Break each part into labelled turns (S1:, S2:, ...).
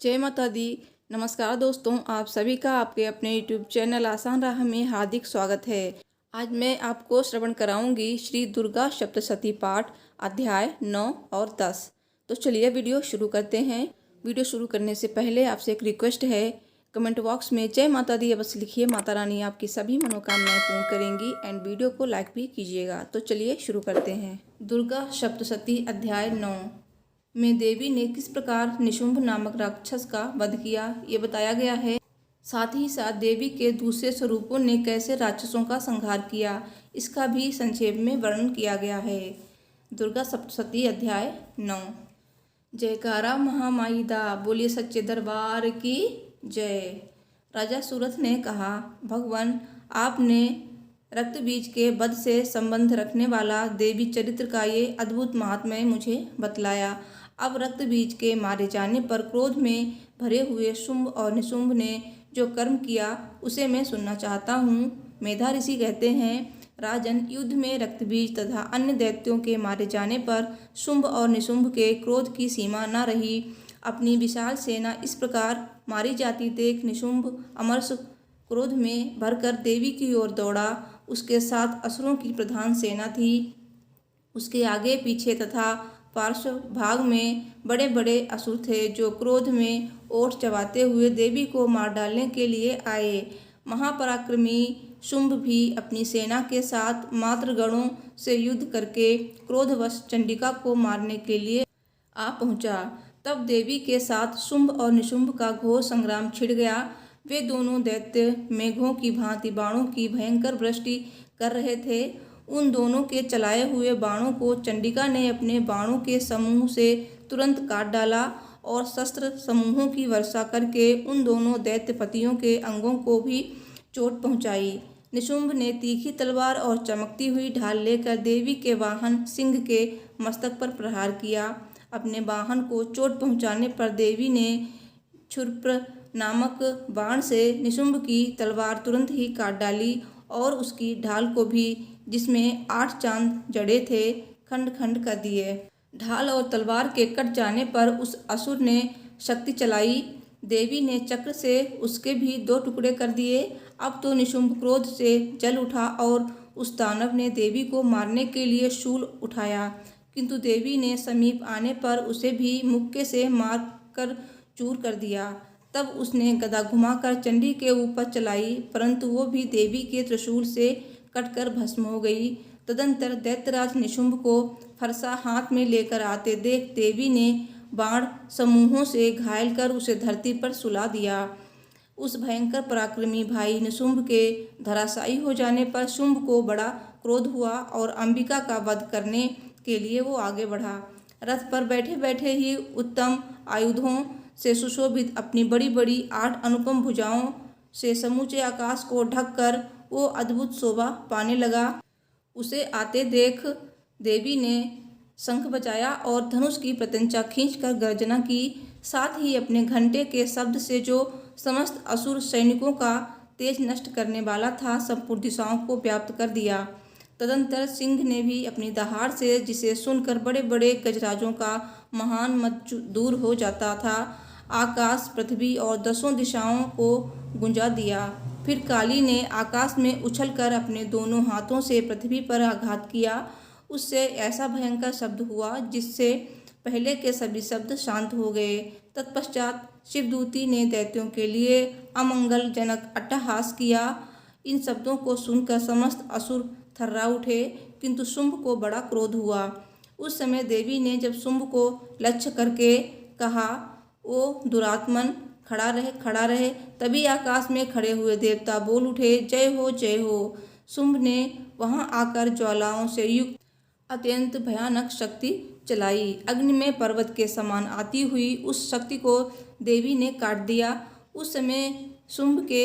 S1: जय माता दी। नमस्कार दोस्तों, आप सभी का आपके अपने YouTube चैनल आसान राह में हार्दिक स्वागत है। आज मैं आपको श्रवण कराऊंगी श्री दुर्गा सप्तशती पाठ अध्याय 9 और 10। तो चलिए वीडियो शुरू करते हैं। वीडियो शुरू करने से पहले आपसे एक रिक्वेस्ट है, कमेंट बॉक्स में जय माता दी अवश्य लिखिए। माता रानी आपकी सभी मनोकामनाएं पूर्ण करेंगी एंड वीडियो को लाइक भी कीजिएगा। तो चलिए शुरू करते हैं। दुर्गा सप्तशती अध्याय 9 में देवी ने किस प्रकार निशुंभ नामक राक्षस का वध किया, ये बताया गया है। साथ ही साथ देवी के दूसरे स्वरूपों ने कैसे राक्षसों का संहार किया, इसका भी संक्षेप में वर्णन किया गया है। दुर्गा सप्तशती अध्याय 9। जयकारा महामाई दा, बोलिए सच्चे दरबार की जय। राजा सूरथ ने कहा, भगवान आपने रक्त बीज के वध से संबंध रखने वाला देवी चरित्र का ये अद्भुत महात्म्य मुझे बतलाया। अब रक्त बीज के मारे जाने पर क्रोध में भरे हुए शुंभ और निशुंभ ने जो कर्म किया उसे मैं सुनना चाहता हूँ। मेधा ऋषि कहते हैं, राजन, युद्ध में रक्त बीज तथा अन्य दैत्यों के मारे जाने पर शुंभ और निशुंभ के क्रोध की सीमा न रही। अपनी विशाल सेना इस प्रकार मारी जाती देख निशुंभ अमरस क्रोध में भरकर देवी की ओर दौड़ा। उसके साथ असुरों की प्रधान सेना थी। उसके आगे पीछे तथा पार्श्व भाग में बड़े बड़े असुर थे जो क्रोध में ओठ चबाते हुए देवी को मार डालने के लिए आए। महापराक्रमी शुंभ भी अपनी सेना के साथ मात्र गणों से युद्ध करके क्रोधवश चंडिका को मारने के लिए आ पहुंचा। तब देवी के साथ शुंभ और निशुंभ का घोर संग्राम छिड़ गया। वे दोनों दैत्य मेघों की भांति बाणों की भयंकर वृष्टि कर रहे थे। उन दोनों के चलाए हुए बाणों को चंडिका ने अपने बाणों के समूह से तुरंत काट डाला और शस्त्र समूहों की वर्षा करके उन दोनों दैत्यपतियों के अंगों को भी चोट पहुंचाई। निशुंभ ने तीखी तलवार और चमकती हुई ढाल लेकर देवी के वाहन सिंह के मस्तक पर प्रहार किया। अपने वाहन को चोट पहुंचाने पर देवी ने क्षुरप्र नामक बाण से निशुंभ की तलवार तुरंत ही काट डाली और उसकी ढाल को भी, जिसमें 8 चांद जड़े थे, खंड खंड कर दिए। ढाल और तलवार के कट जाने पर उस असुर ने शक्ति चलाई। देवी ने चक्र से उसके भी 2 टुकड़े कर दिए। अब तो निशुंभ क्रोध से जल उठा और उस दानव ने देवी को मारने के लिए शूल उठाया, किंतु देवी ने समीप आने पर उसे भी मुक्के से मार कर चूर कर दिया। तब उसने गदा घुमाकर चंडी के ऊपर चलाई, परंतु वो भी देवी के त्रिशूल से कटकर भस्म हो गई। तदंतर दैत्यराज निशुंभ को फरसा हाथ में लेकर आते देख देवी ने बाण समूहों से घायल कर उसे धरती पर सुला दिया। उस भयंकर पराक्रमी भाई निशुंभ के धराशायी हो जाने पर शुंभ को बड़ा क्रोध हुआ और अंबिका का वध करने के लिए वो आगे बढ़ा। रथ पर बैठे बैठे ही उत्तम आयुधों से सुशोभित अपनी बड़ी बड़ी 8 अनुपम भुजाओं से समूचे आकाश को ढककर वो अद्भुत शोभा पाने लगा। उसे आते देख देवी ने शंख बजाया और धनुष की प्रत्यंचा खींचकर गर्जना की। साथ ही अपने घंटे के शब्द से जो समस्त असुर सैनिकों का तेज नष्ट करने वाला था, संपूर्ण दिशाओं को व्याप्त कर दिया। तदंतर सिंह ने भी अपनी दहाड़ से, जिसे सुनकर बड़े बड़े गजराजों का महान मत दूर हो जाता था, आकाश, पृथ्वी और 10 दिशाओं को गुंजा दिया। फिर काली ने आकाश में उछलकर अपने दोनों हाथों से पृथ्वी पर आघात किया। उससे ऐसा भयंकर शब्द हुआ जिससे पहले के सभी शब्द शांत हो गए। तत्पश्चात शिवदूती ने दैत्यों के लिए अमंगलजनक अट्टहास किया। इन शब्दों को सुनकर समस्त असुर थर्रा उठे, किंतु शुंभ को बड़ा क्रोध हुआ। उस समय देवी ने जब शुंभ को लक्ष्य करके कहा, ओ दुरात्मन, खड़ा रहे खड़ा रहे, तभी आकाश में खड़े हुए देवता बोल उठे, जय हो जय हो। शुंभ ने वहां आकर ज्वालाओं से युक्त अत्यंत भयानक शक्ति चलाई। अग्नि में पर्वत के समान आती हुई उस शक्ति को देवी ने काट दिया। उस समय शुंभ के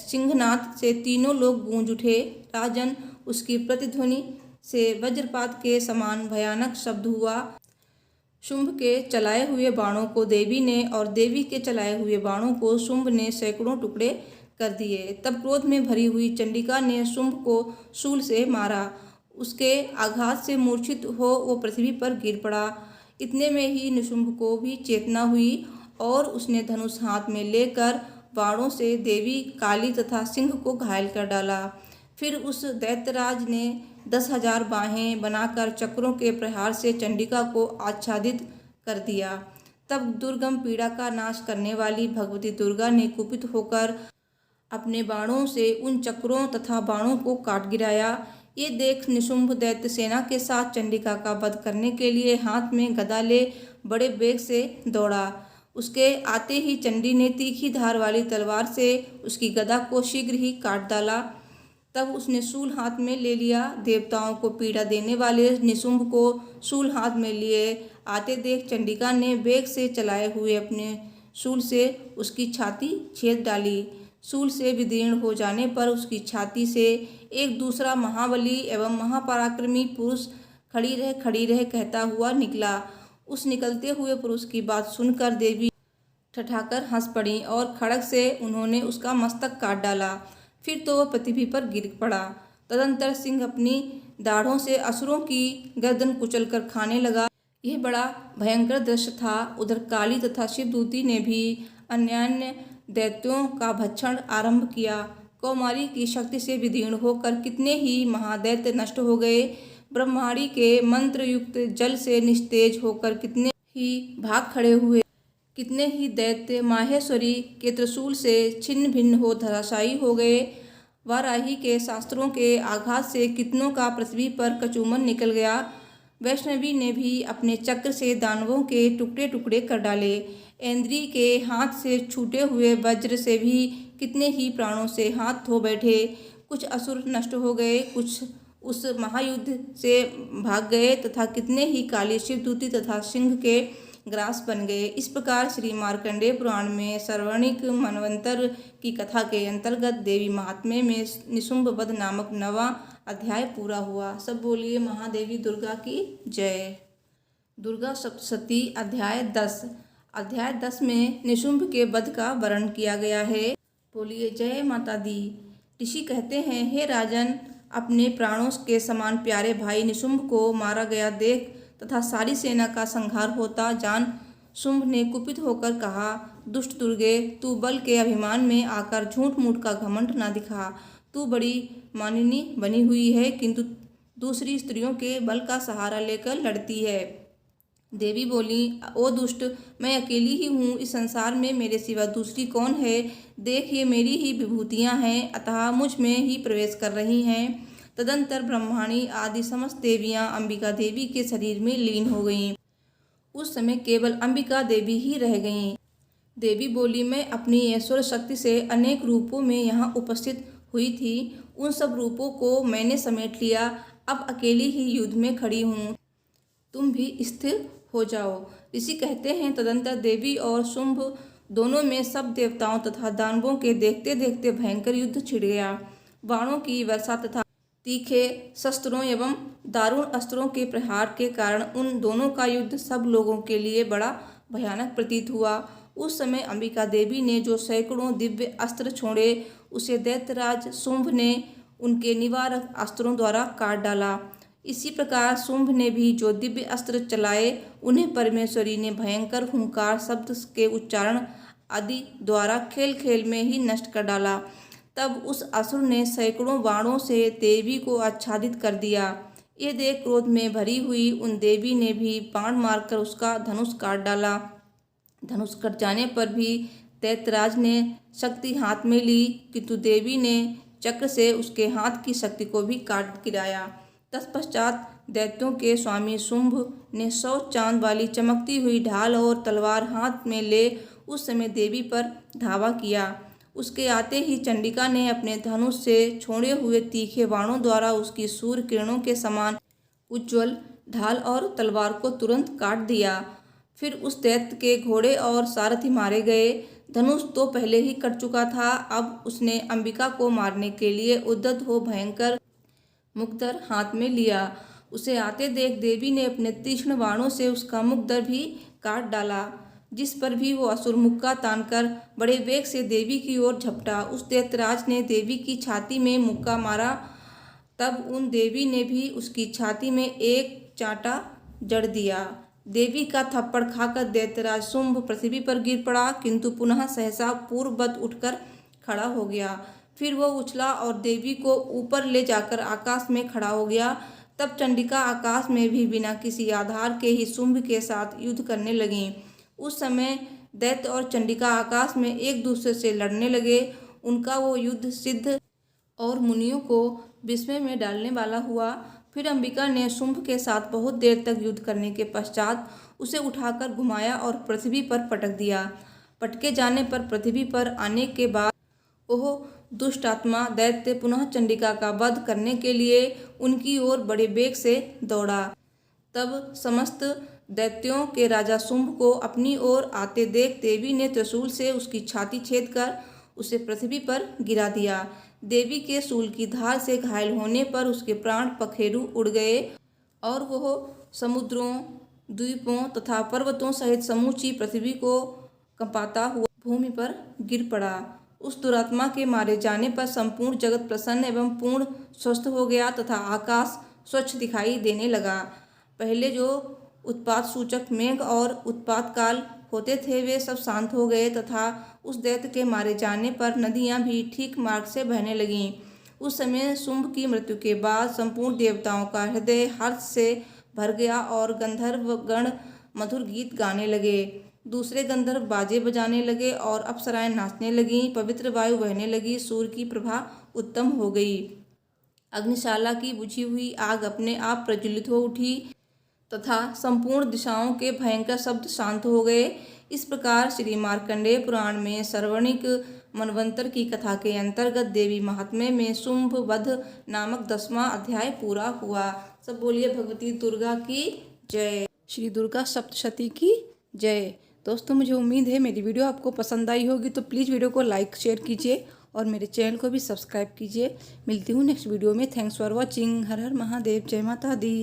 S1: सिंहनाद से तीनों लोग गूंज उठे। राजन, उसकी प्रतिध्वनि से वज्रपात के समान भयानक शब्द हुआ। शुंभ के चलाए हुए बाणों को देवी ने और देवी के चलाए हुए बाणों को शुंभ ने सैकड़ों टुकड़े कर दिए। तब क्रोध में भरी हुई चंडिका ने शुंभ को शूल से मारा। उसके आघात से मूर्छित हो वो पृथ्वी पर गिर पड़ा। इतने में ही निशुंभ को भी चेतना हुई और उसने धनुष हाथ में लेकर बाणों से देवी काली तथा सिंह को घायल कर डाला। फिर उस दैत्यराज ने 10,000 बाहें बनाकर चक्रों के प्रहार से चंडिका को आच्छादित कर दिया। तब दुर्गम पीड़ा का नाश करने वाली भगवती दुर्गा ने कुपित होकर अपने बाणों से उन चक्रों तथा बाणों को काट गिराया। ये देख निशुंभ दैत्य सेना के साथ चंडिका का वध करने के लिए हाथ में गदा ले बड़े वेग से दौड़ा। उसके आते ही चंडी ने तीखी धार वाली तलवार से उसकी गदा को शीघ्र ही काट डाला। तब उसने शूल हाथ में ले लिया। देवताओं को पीड़ा देने वाले निशुंभ को शूल हाथ में लिए आते देख चंडिका ने वेग से चलाए हुए अपने शूल से उसकी छाती छेद डाली। शूल से विदीर्ण हो जाने पर उसकी छाती से एक दूसरा महाबली एवं महापराक्रमी पुरुष खड़ी रह कहता हुआ निकला। उस निकलते हुए पुरुष की बात सुनकर देवी ठठाकर हंस पड़ी और खड़ग से उन्होंने उसका मस्तक काट डाला। फिर तो वह पृथ्वी पर गिर पड़ा। तदंतर सिंह अपनी दाढ़ों से असुरों की गर्दन कुचलकर खाने लगा। यह बड़ा भयंकर दृश्य था। उधर काली तथा शिवदूती ने भी अन्यान्य दैत्यों का भक्षण आरंभ किया। कौमारी की शक्ति से विदीर्ण होकर कितने ही महादैत्य नष्ट हो गए। ब्रह्माणी के मंत्र युक्त जल से निस्तेज होकर कितने ही भाग खड़े हुए। कितने ही दैत्य माहेश्वरी के त्रिशूल से छिन्न भिन्न हो धराशायी हो गए। वाराही के शास्त्रों के आघात से कितनों का पृथ्वी पर कचूमन निकल गया। वैष्णवी ने भी अपने चक्र से दानवों के टुकड़े टुकड़े कर डाले। इंद्री के हाथ से छूटे हुए वज्र से भी कितने ही प्राणों से हाथ धो बैठे। कुछ असुर नष्ट हो गए, कुछ उस महायुद्ध से भाग गए तथा कितने ही काली शिवदूती तथा सिंह के ग्रास बन गए। इस प्रकार श्री मार्कंडेय पुराण में सर्वणिक मनवंतर की कथा के अंतर्गत देवी महात्म्य में निशुंभ वध नामक 9वां अध्याय पूरा हुआ। सब बोलिए महादेवी दुर्गा की जय। दुर्गा सप्तशती अध्याय 10। अध्याय 10 में निशुंभ के वध का वर्णन किया गया है। बोलिए जय माता दी। ऋषि कहते हैं, हे राजन, अपने प्राणों के समान प्यारे भाई निशुंभ को मारा गया देख तथा सारी सेना का संहार होता जान शुंभ ने कुपित होकर कहा, दुष्ट दुर्गे, तू बल के अभिमान में आकर झूठ मूठ का घमंड न दिखा। तू बड़ी मानिनी बनी हुई है, किंतु दूसरी स्त्रियों के बल का सहारा लेकर लड़ती है। देवी बोली, ओ दुष्ट, मैं अकेली ही हूँ। इस संसार में मेरे सिवा दूसरी कौन है? देख, ये मेरी ही विभूतियाँ हैं, अतः मुझ में ही प्रवेश कर रही हैं। तदंतर ब्रह्माणी आदि समस्त देवियाँ अंबिका देवी के शरीर में लीन हो गईं। उस समय केवल अंबिका देवी ही रह गईं। देवी बोली, मैं अपनी ऐश्वर्य शक्ति से अनेक रूपों में यहाँ उपस्थित हुई थी। उन सब रूपों को मैंने समेट लिया। अब अकेली ही युद्ध में खड़ी हूँ। तुम भी स्थिर हो जाओ। ऋषि कहते हैं, तदंतर देवी और शुंभ दोनों में सब देवताओं तथा दानवों के देखते देखते भयंकर युद्ध छिड़ गया। बाणों की वर्षा तथा तीखे शस्त्रों एवं दारुण अस्त्रों के प्रहार के कारण उन दोनों का युद्ध सब लोगों के लिए बड़ा भयानक प्रतीत हुआ। उस समय अंबिका देवी ने जो सैकड़ों दिव्य अस्त्र छोड़े, उसे दैत्यराज शुंभ ने उनके निवारक अस्त्रों द्वारा काट डाला। इसी प्रकार शुंभ ने भी जो दिव्य अस्त्र चलाए, उन्हें परमेश्वरी ने भयंकर हुंकार शब्द के उच्चारण आदि द्वारा खेल खेल में ही नष्ट कर डाला। तब उस असुर ने सैकड़ों बाणों से देवी को आच्छादित कर दिया। ये देख क्रोध में भरी हुई उन देवी ने भी बाण मारकर उसका धनुष काट डाला। धनुष कट जाने पर भी दैत्यराज ने शक्ति हाथ में ली, किंतु देवी ने चक्र से उसके हाथ की शक्ति को भी काट गिराया। तत्पश्चात दैत्यों के स्वामी शुंभ ने 100 चांद वाली चमकती हुई ढाल और तलवार हाथ में ले उस समय देवी पर धावा किया। उसके आते ही चंडिका ने अपने धनुष से छोड़े हुए तीखे बाणों द्वारा उसकी सूर्य किरणों के समान उज्ज्वल ढाल और तलवार को तुरंत काट दिया। फिर उस दैत्य के घोड़े और सारथी मारे गए। धनुष तो पहले ही कट चुका था। अब उसने अंबिका को मारने के लिए उद्यत हो भयंकर मुक्दर हाथ में लिया। उसे आते देख देवी ने अपने तीक्ष्ण बाणों से उसका मुक्दर भी काट डाला, जिस पर भी वो असुर मुक्का तानकर बड़े वेग से देवी की ओर झपटा। उस दैत्यराज ने देवी की छाती में मुक्का मारा। तब उन देवी ने भी उसकी छाती में एक चांटा जड़ दिया। देवी का थप्पड़ खाकर दैत्यराज शुंभ पृथ्वी पर गिर पड़ा, किंतु पुनः सहसा पूर्ववत उठकर खड़ा हो गया। फिर वह उछला और देवी को ऊपर ले जाकर आकाश में खड़ा हो गया। तब चंडिका आकाश में भी बिना किसी आधार के ही शुंभ के साथ युद्ध करने लगीं। उस समय दैत्य और चंडिका आकाश में एक दूसरे से लड़ने लगे। उनका वो युद्ध सिद्ध और मुनियों को विस्मय में डालने वाला हुआ। फिर अंबिका ने शुंभ के साथ बहुत देर तक युद्ध करने के पश्चात उसे उठाकर घुमाया और पृथ्वी पर पटक दिया। पटके जाने पर पृथ्वी पर आने के बाद वह दुष्ट आत्मा दैत्य पुनः चंडिका का वध करने के लिए उनकी ओर बड़े वेग से दौड़ा। तब समस्त दैत्यों के राजा शुंभ को अपनी ओर आते देख देवी ने त्रिशूल से उसकी छाती छेद कर उसे पृथ्वी पर गिरा दिया। देवी के शूल की धार से घायल होने पर उसके प्राण पखेरु उड़ गए और वह समुद्रों, द्वीपों तथा पर्वतों सहित समूची पृथ्वी को कंपाता हुआ भूमि पर गिर पड़ा। उस दुरात्मा के मारे जाने पर संपूर्ण जगत प्रसन्न एवं पूर्ण स्वस्थ हो गया तथा आकाश स्वच्छ दिखाई देने लगा। पहले जो उत्पात सूचक मेघ और उत्पात काल होते थे वे सब शांत हो गए तथा उस दैत्य के मारे जाने पर नदियां भी ठीक मार्ग से बहने लगीं। उस समय शुंभ की मृत्यु के बाद संपूर्ण देवताओं का हृदय हर्ष से भर गया और गंधर्व गण मधुर गीत गाने लगे। दूसरे गंधर्व बाजे बजाने लगे और अप्सराएं नाचने लगीं। पवित्र वायु बहने लगी, सूर्य की प्रभा उत्तम हो गई। अग्निशाला की बुझी हुई आग अपने आप प्रज्वलित हो उठी तथा संपूर्ण दिशाओं के भयंकर शब्द शांत हो गए। इस प्रकार श्री मार्कंडेय पुराण में सर्वणिक मनवंतर की कथा के अंतर्गत देवी महात्म्य में शुंभ वध नामक 10वां अध्याय पूरा हुआ। सब बोलिए भगवती दुर्गा की जय। श्री दुर्गा सप्तशती की जय। दोस्तों, मुझे उम्मीद है मेरी वीडियो आपको पसंद आई होगी, तो प्लीज़ वीडियो को लाइक शेयर कीजिए और मेरे चैनल को भी सब्सक्राइब कीजिए। मिलती हूँ नेक्स्ट वीडियो में। Thanks for watching. हर हर महादेव। जय माता दी।